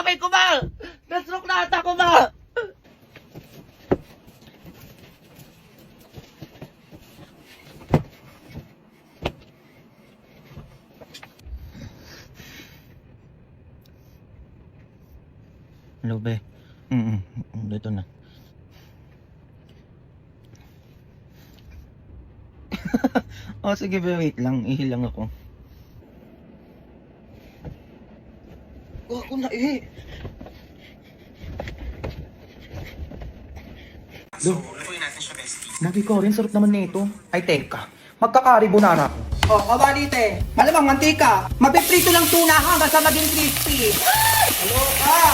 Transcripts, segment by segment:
kamay ko ba? Na-stroke na ata ko ba? Hello, be. Dito na. Oh, sige, be. Wait lang. Ihilang ako. Oh, ako na eh. So, lutuin natin siya, bestie. Magi ko rin, sarap naman nito. Ay, teka. Magkakarbonara ko. O, kabalite. Malamang mantika. Magpiprito lang tuna hanggang sa maging crispy.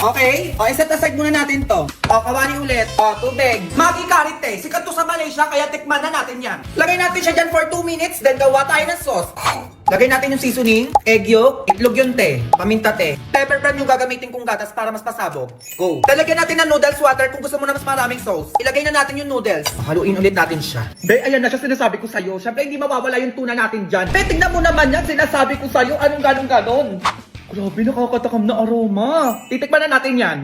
Okay? O, iset aside muna natin to. O, kawali ulit. O, tubig. Magi karite. Sikat to sa Malaysia, kaya tikman na natin yan. Lagay natin siya dyan for 2 minutes, then gawa tayo ng sauce. Lagay natin yung seasoning, egg yolk, itlog yung te, paminta te. Pepper brand yung gagamitin kong gatas para mas pasabog. Go! Talagyan natin ng noodles water kung gusto mo na mas maraming sauce. Ilagay na natin yung noodles. Haluin ulit natin siya. Be, ayan na siya sinasabi ko sa'yo. Siyempre hindi mawawala yung tuna natin dyan. Be, tingnan mo naman yan. Sinasabi ko sa'yo. Anong ganon? Grabe, nakakatakam na aroma. Titikman na natin yan.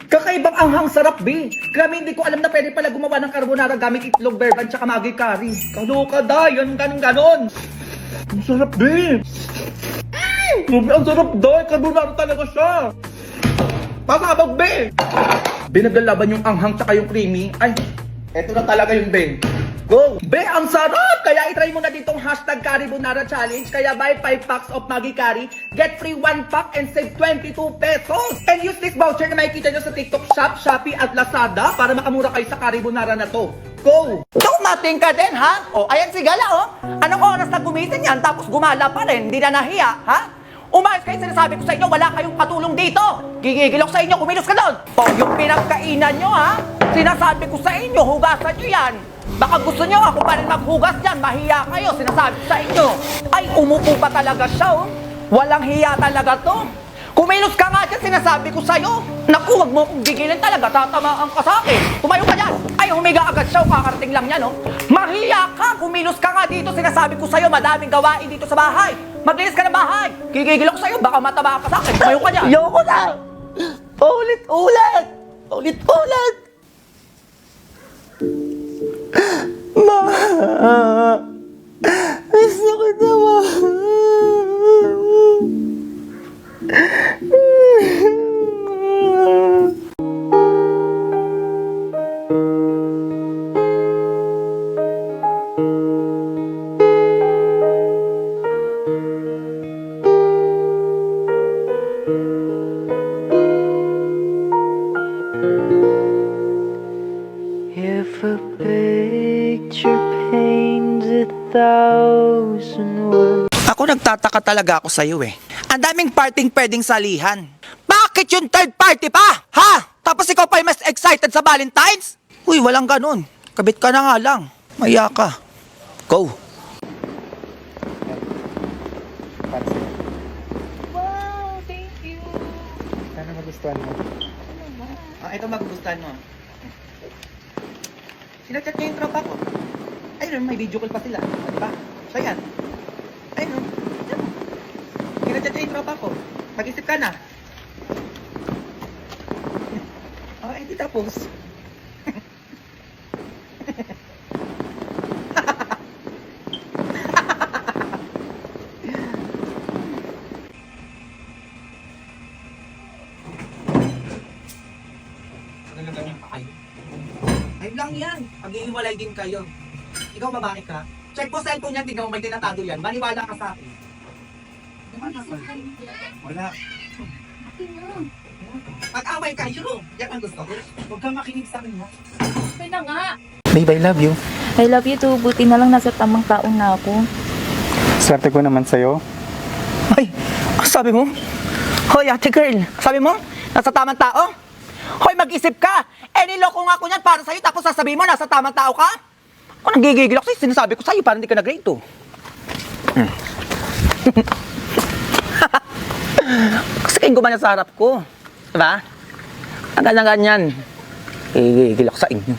Kakaibang anghang sarap, be. Grabe, hindi ko alam na pwede pala gumawa ng carbonara gamit itlog, berban, tsaka magi curry. Kaloka da, yan ganon. Ang sarap, be. Grabe, ang sarap da. Carbonara talaga siya. Pasabog, be. Binaglalaban yung anghang tsaka yung creamy. Ay, eto na talaga yung be. Go! Be, ang sarap! Kaya itry mo na ditong hashtag Carbonara Challenge. Kaya buy 5 packs of Maggi Curry, get free 1 pack and save 22 pesos. And use this voucher na makikita nyo sa TikTok Shop, Shopee at Lazada para makamura kayo sa Carbonara na to. Go! Tumating ka din, ha? O, ayan si Gala, oh. Anong oras na gumising yan tapos gumala pa rin? Hindi na nahiya, ha? Umayos kayo, sinasabi ko sa inyo, wala kayong katulong dito. Gigigilok sa inyo, kumilos ka doon. O, yung pinagkainan nyo, ha? Sinasabi ko sa inyo, hugasan nyo yan. Baka gusto nyo ako pa rin maghugas dyan, mahiya kayo, sinasabi ko sa inyo. Ay, umupo pa talaga siya, oh. Walang hiya talaga to. Kumilos ka nga dyan, sinasabi ko sa'yo. Naku, wag mo kong gigilin talaga, tatamaan ka sa akin. Tumayo ka dyan. Ay, humiga agad siya, kakarating lang yan, oh. Mahiya ka, kumilos ka nga dito, sinasabi ko sa'yo, madaming gawain dito sa bahay. Maglinis ka na bahay. Gigigil ako sa'yo, baka mataba ka sa akin. Tumayo ka dyan. Ayoko na! Ulit-ulit! Ulit-ulit! Ma! Miss na kita, ma! If a picture paints 1,000 words. Ako nagtataka talaga ako sa'yo eh. Ang daming parting pwedeng salihan. Bakit yung third party pa? Ha? Tapos ikaw pa yung mas excited sa Valentine's? Uy, walang ganun. Kabit ka na nga lang. Maya ka. Go. Wow, thank you. Sana magustuhan mo. Ito magugustuhan mo. Sinachat niya yung tropa ko. Ayun, may video call pa sila. Diba? Siya yan. Ayun. Sinachat niya yung tropa ko. Mag-isip ka na. Di tapos. Ayun lang yan. Pag-iiwalay din kayo. Ikaw babae ka. Check mo cellphone yan, tignan mo may tinatago yan. Maniwala ka sa akin. Wala. Pag-away kayo. Yan ang gusto ko. Huwag kang makinig sa akin, ha? Okay na nga. Babe, I love you. I love you too. Buti na lang nasa tamang taong na ako. Swerte ko naman sa'yo. Ay, sabi mo? Hoy, ate girl. Sabi mo? Nasa tamang tao? Hoy, mag-isip ka. Niloko nga ako niyan para sa'yo tapos sasabihin mo nasa tamang tao ka? Ako nagigigil ako sa'yo. Sinasabi ko sa'yo para hindi ka nag-grade to. Kasi kayong gumanya sa harap ko. Diba? Ang ganyan-ganyan. Gigigil ako sa inyo.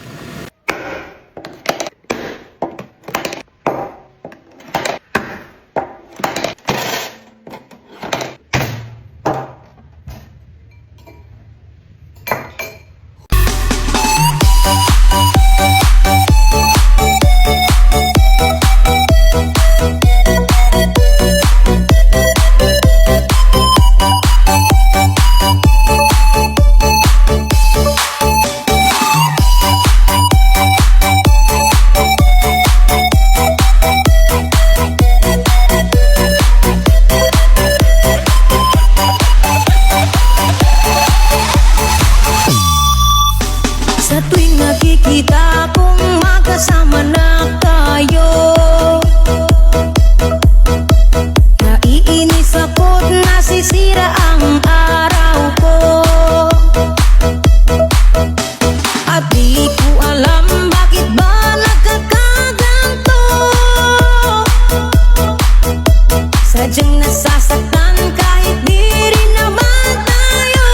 laging nasasaktan kahit di rin naman tayo.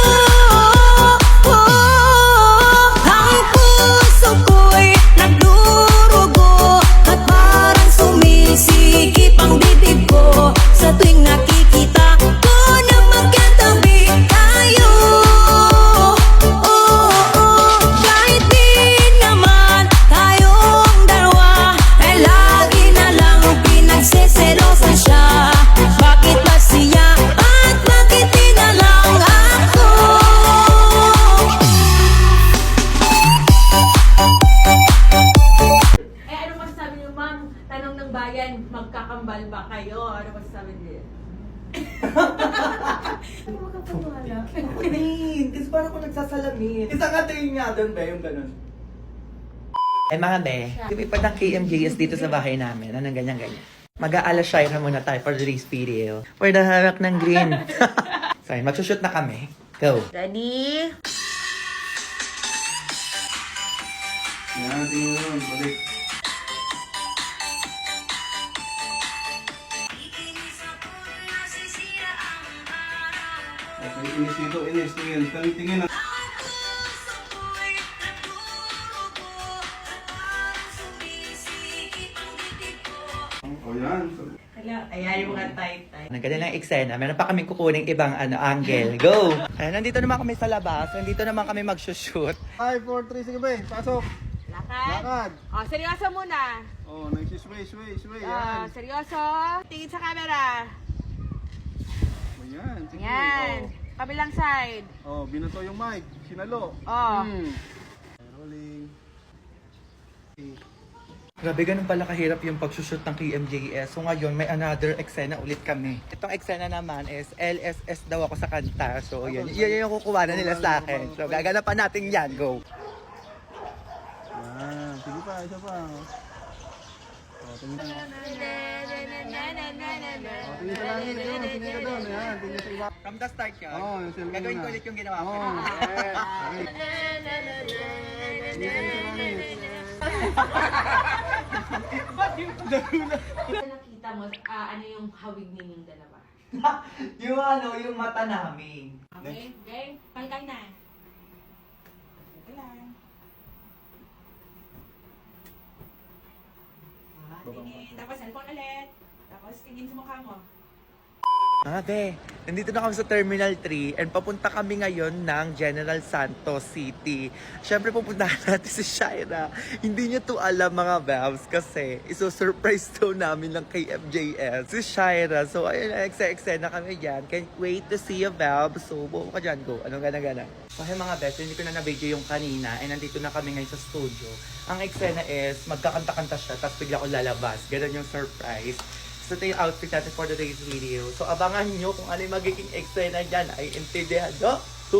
Ang puso ko'y nagdurugo at parang sumisikip ang dibdib ko sa tuwing nakikita ko na magkatabi tayo. Kahit di naman tayong dalawa, ay lagi na lang pinagseselosan siya. Bakit ba siya at bakit di na lang ako? Eh, ano masasabi niyo, ma'am? Tanong ng bayan, magkakambal ba kayo? Ano masasabi niyo? Queen, kasi parang ako nagsasalamin. Isang atin nga doon ba yung ganun? Eh mga be, lumipad ng KMJS dito sa bahay namin. Anong ganyan-ganyan. Mag-aalas na muna tayo for today's video. For the harak ng green. So yun, magsushoot na kami. Go! Ready? Yan, tingin mo nun, balik. Okay, inis dito, inis, tingin. Tingin na. O yan. Ayan yung mga tight-tight. Ang ganda ng eksena. Meron pa kaming kukuning ibang angle. Go! Ayan, nandito naman kami sa labas. Nandito naman kami magsushoot. 5, 4, 3, sige ba? Pasok. Lakad. Lakad. O, seryoso muna. Oh, nagsisway, sway. O, Yan. seryoso. Tingin sa camera. O yan, sige. Yan. Kabilang side. Oh, binato yung mic. Sinalo. O. Rolling. Grabe, ganun pala kahirap yung pagsushoot ng KMJS. So ngayon, may another eksena ulit kami. Itong eksena naman is LSS daw ako sa kanta. So yun yung kukuha na nila sa akin. So gaganapan natin yan. Go! Yan, sige pa, isa pa. Oh, tingin ka. Oh, tingin ka lang, tingin ka doon. Ayan, tingin sa iba. From the start yun. Oh, yung cellphone Gagawin na. ko ulit yung ginawa ko. Oh, okay. Nakita mo, ano yung hawig ninyong dalawa? yung mata namin. Okay? Okay? Kay na. Okay lang. Tingin. Tapos cellphone ulit. Tapos tingin sa mukha mo. Be, nandito na kami sa Terminal 3 and papunta kami ngayon ng General Santos City. Siyempre pupuntahan natin si Shaira. Hindi niya to alam mga Babs kasi iso-surprise to namin ng KMJS si Shaira. So ayun, eksena kami dyan. Can't wait to see you, Babs. So buo ka dyan, go. Anong gana-gana? So hey mga Babs, hindi ko na na-video yung kanina and nandito na kami ngayon sa studio. Ang eksena is magkakanta-kanta siya tapos bigla ko lalabas. Ganun yung surprise. So ito yung outfit natin for today's video. So abangan nyo kung ano yung magiging eksena dyan ay intindihado. 2.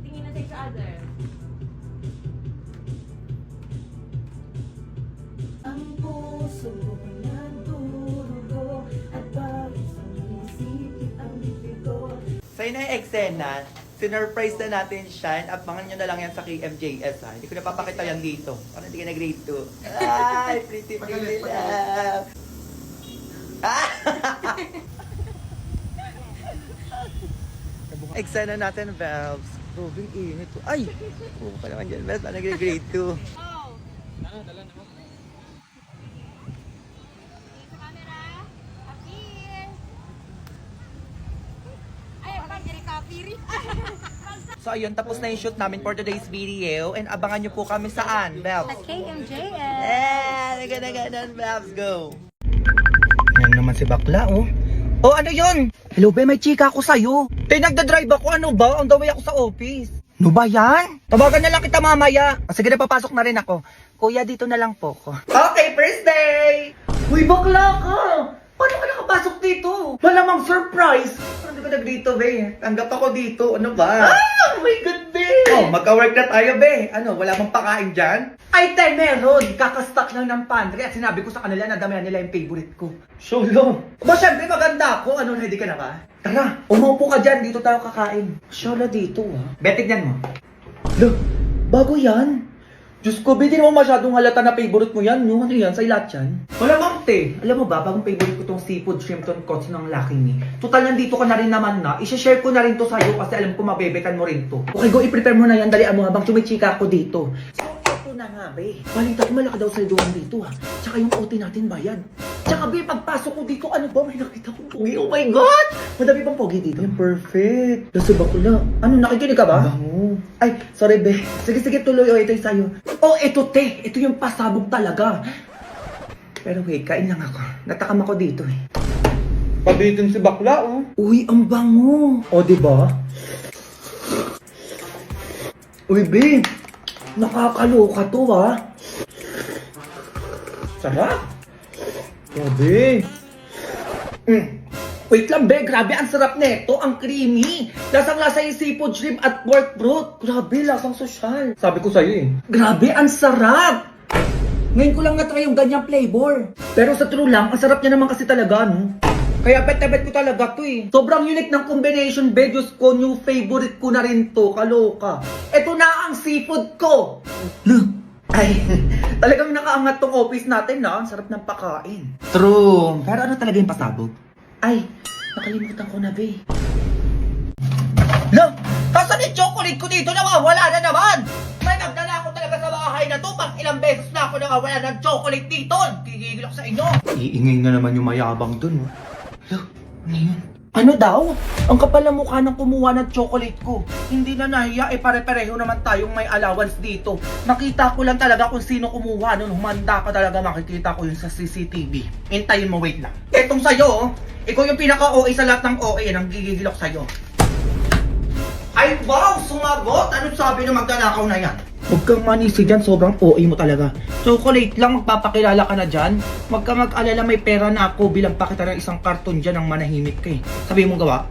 Tingin na sa each other. Ang puso ko'y nagdurugo at parang sumisikip ang bibig ko. So yun ang eksena. Sinurprise na natin siya. Abangan nyo na lang yan sa KMJS ha. Hindi ko napapakita yan dito. Parang hindi ka na grade 2. Ay, pretty love. Eksena natin, Valves. Robing init to. Ay! Oo ka naman dyan, Valves. Parang grade 2. Oh! Dala naman. Tingin sa camera. Appear. Ay, parang copy. So ayun, tapos na yung shoot namin for today's video. And abangan nyo po kami saan, Valves? KMJS. Ganun, Valves, go! Yan naman si Bakla, oh. Oh, ano yun? Hello, be, may chika ako sa'yo. Te, nagdadrive ako, ano ba? On the way ako sa office. No ba yan? Tawagan na lang kita mamaya. Sige na, papasok na rin ako. Kuya, dito na lang po ko. Okay, first day! Uy, bakla ka! Paano ka nakapasok dito? Malamang surprise! Ano ka dito, be? Tanggap ako dito. Ano ba? Ah, oh my God, be! Oh, magka-work na tayo, be. Ano, wala mong pakain dyan? Ay, te, meron. Kakastock lang ng pantry at sinabi ko sa kanila na damihan nila yung favorite ko. Solo. Ba, syempre maganda ako. Ano, ready ka na ba? Tara, umupo ka dyan. Dito tayo kakain. Solo dito, ah. Betig yan mo. Look, bago yan. Diyos ko, be, di naman masyadong halata na favorite mo yan. Yung ano yan, sa lahat yan. Wala mang te. Alam mo ba, bagong favorite ko tong seafood shrimp tonkotsu ng Lucky Me. Total, nandito ka na rin naman na. I-share ko na rin to sa'yo kasi alam ko mabebekan mo rin to. Okay, go, i-prepare mo na yan. Dalian mo habang chumichika ako dito. So, ito na nga, be. Balita ko malaki daw sa doon dito, ha. Tsaka yung OT natin bayad. Tsaka, be, pagpasok ko dito, ano ba? May nakita kong pogi. Oh my God! Madami pang pogi dito. Yung perfect. Nasa bakula. Ano, nakikinig ka ba? Bango. Ay, sorry, be. Sige, tuloy. O, ito yung sa'yo. Oh, ito, te. Ito yung pasabog talaga. Pero wait, kain lang ako. Natakam ako dito, eh. Pabitin si bakla, oh. Uy, ang bango. O, diba? Uy, be. Nakakaloka to, ha. Sarap. Grabe. Wait lang, be. Grabe, ang sarap nito. Ang creamy. Lasang-lasa yung seafood shrimp at pork broth. Grabe, lasang sosyal. Sabi ko sa'yo, eh. Grabe, ang sarap. Ngayon ko lang na-try yung ganyang flavor. Pero sa true lang, ang sarap niya naman kasi talaga, no? Kaya bet na bet ko talaga to, eh. Sobrang unique ng combination, be. Diyos ko, new favorite ko na rin to. Kaloka. Ito na ang seafood ko. Ay, talagang nakaangat tong office natin, na. Ang sarap ng pakain. True. Pero ano talaga yung pasabog? Ay, nakalimutan ko na, be. Lang, tasan yung chocolate ko dito? Nawawala na naman! May nagdala ako talaga sa bahay na to. Pang ilang beses na ako nawawala ng chocolate dito. Gigigil ako sa inyo. Iingay na naman yung mayabang dun, oh. Ano yun? Ano daw? Ang kapal na mukha ng kumuha ng chocolate ko. Hindi na nahiya, pare-pareho naman tayong may allowance dito. Nakita ko lang talaga kung sino kumuha nun. Humanda ka talaga, makikita ko yun sa CCTV. Hintayin mo, wait lang. Etong sa'yo, oh. Ikaw yung pinaka-OA sa lahat ng OA. Nang gigigil ako sa'yo. Ay, wow! Sumagot! Anong sabi ng magdanakaw na yan? Huwag kang manisi dyan, sobrang OA mo talaga. Chocolate lang, magpapakilala ka na dyan. Huwag kang mag-alala, may pera na ako bilang pakita ng isang karton dyan ng manahimik ka, eh. Sabi mong gawa?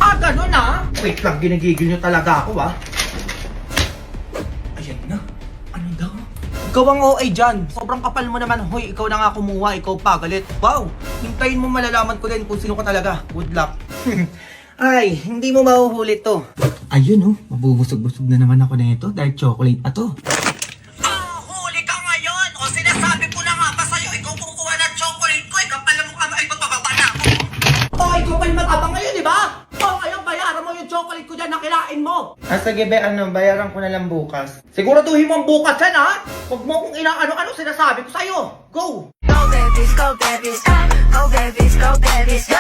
Ah, ganun ah! Wait lang, ginigigil nyo talaga ako, ah. Ayan na. Ano daw? Ikaw ang OA dyan. Sobrang kapal mo naman, hoy. Ikaw na nga kumuha, ikaw pagalit. Wow! Hintayin mo malalaman ko din kung sino ka talaga. Good luck. Ay, hindi mo mahuhuli to. Ayun, oh. Mabubusog-busog na naman ako na ito dahil chocolate na to. Huli ka ngayon! O sinasabi ko na nga ba sa'yo, ikaw kukuha ng chocolate ko, ikaw pala mukha mo, ikaw bababa na ako. O, ikaw pa yung matapang ngayon, di ba? O, ngayon, bayaran mo yung chocolate ko dyan na kinain mo. Ah, sige, be, bayaran ko na lang bukas. Siguraduhin mo ang bukas yan, ha? Huwag mo kung inaano-ano sinasabi ko sa'yo. Go! Go babies, go babies, go babies, go babies.